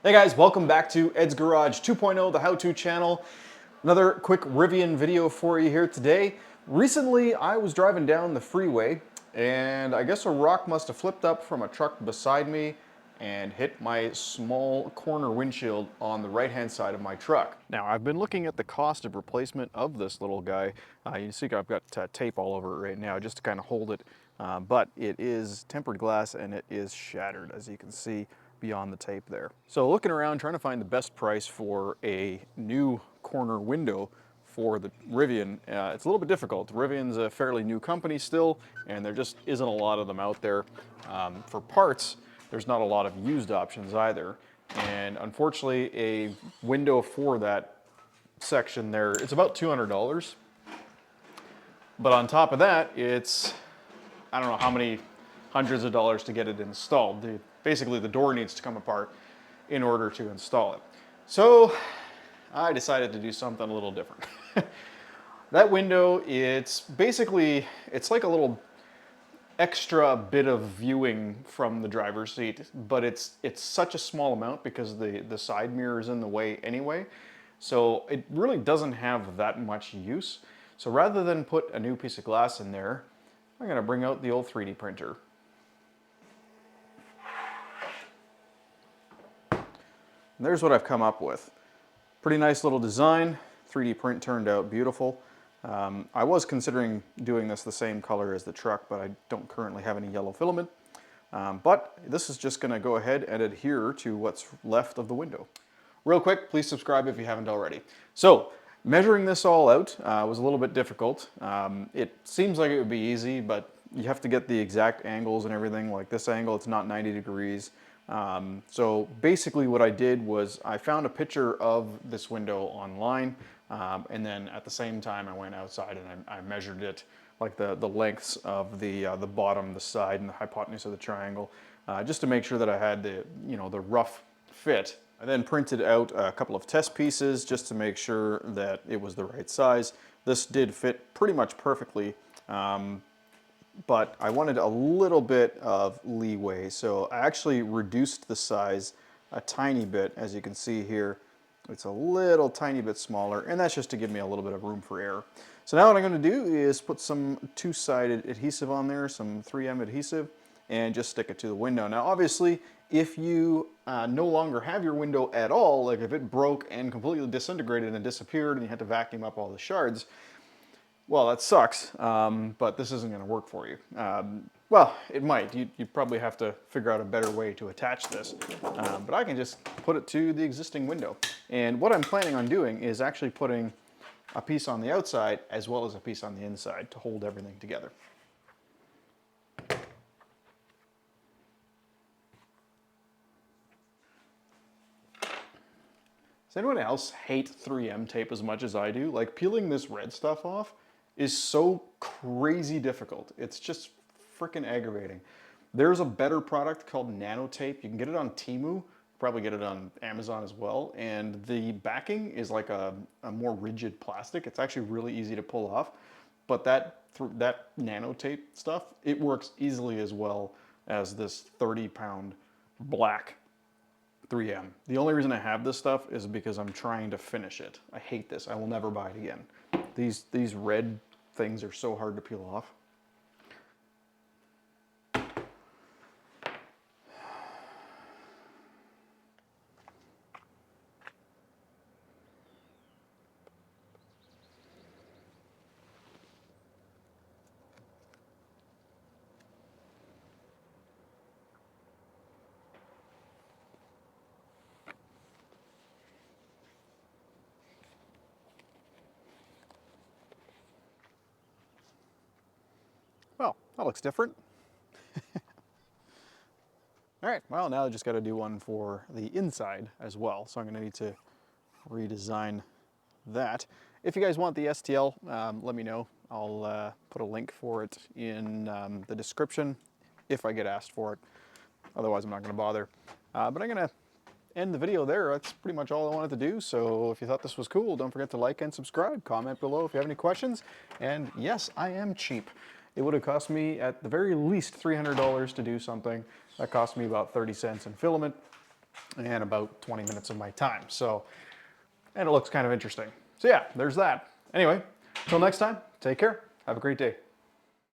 Hey guys, welcome back to Ed's Garage 2.0, the how-to channel. Another quick Rivian video for you here today. Recently, I was driving down the freeway and I guess a rock must have flipped up from a truck beside me and hit my small corner windshield on the right-hand side of my truck. Now, I've been looking at the cost of replacement of this little guy. You see I've got tape all over it right now just to kind of hold it, but it is tempered glass and it is shattered, as you can see beyond the tape there. So looking around trying to find the best price for a new corner window for the Rivian, it's a little bit difficult. Rivian's a fairly new company still, and there just isn't a lot of them out there. For parts, there's not a lot of used options either. And unfortunately, a window for that section there, it's about $200. But on top of that, it's, I don't know how many hundreds of dollars to get it installed. Basically, the door needs to come apart in order to install it. So I decided to do something a little different. That window, it's like a little extra bit of viewing from the driver's seat, but it's such a small amount because the side mirror is in the way anyway. So it really doesn't have that much use. So rather than put a new piece of glass in there, I'm gonna bring out the old 3D printer. And there's what I've come up with. Pretty nice little design. 3D print turned out beautiful. I was considering doing this the same color as the truck, but I don't currently have any yellow filament. But this is just gonna go ahead and adhere to what's left of the window. Real quick, please subscribe if you haven't already. So, measuring this all out was a little bit difficult. It seems like it would be easy, but you have to get the exact angles and everything. Like this angle, it's not 90 degrees. So basically what I did was I found a picture of this window online, and then at the same time I went outside and I measured it, like the lengths of the bottom, the side, and the hypotenuse of the triangle, just to make sure that I had the rough fit. I then printed out a couple of test pieces just to make sure that it was the right size. This did fit pretty much perfectly. But I wanted a little bit of leeway, so I actually reduced the size a tiny bit. As you can see here, it's a little tiny bit smaller, and that's just to give me a little bit of room for error. So now what I'm going to do is put some two-sided adhesive on there, some 3M adhesive, and just stick it to the window. Now obviously, if you no longer have your window at all, like if it broke and completely disintegrated and disappeared and you had to vacuum up all the shards, well, that sucks, but this isn't going to work for you. Well, it might. You probably have to figure out a better way to attach this. But I can just put it to the existing window. And what I'm planning on doing is actually putting a piece on the outside as well as a piece on the inside to hold everything together. Does anyone else hate 3M tape as much as I do? Like, peeling this red stuff off is so crazy difficult. It's just freaking aggravating. There's a better product called Nano Tape. You can get it on Temu, probably get it on Amazon as well. And the backing is like a more rigid plastic. It's actually really easy to pull off. But that Nano Tape stuff, it works easily as well as this 30-pound black 3M. The only reason I have this stuff is because I'm trying to finish it. I hate this. I will never buy it again. These red things are so hard to peel off. Well, that looks different. All right, well, now I just got to do one for the inside as well. So I'm going to need to redesign that. If you guys want the STL, let me know. I'll put a link for it in the description if I get asked for it. Otherwise, I'm not going to bother. But I'm going to end the video there. That's pretty much all I wanted to do. So if you thought this was cool, don't forget to like and subscribe. Comment below if you have any questions. And yes, I am cheap. It would have cost me at the very least $300 to do something. That cost me about 30 cents in filament. and about 20 minutes of my time. So, and it looks kind of interesting. So yeah, there's that. Anyway, till next time, take care. Have a great day.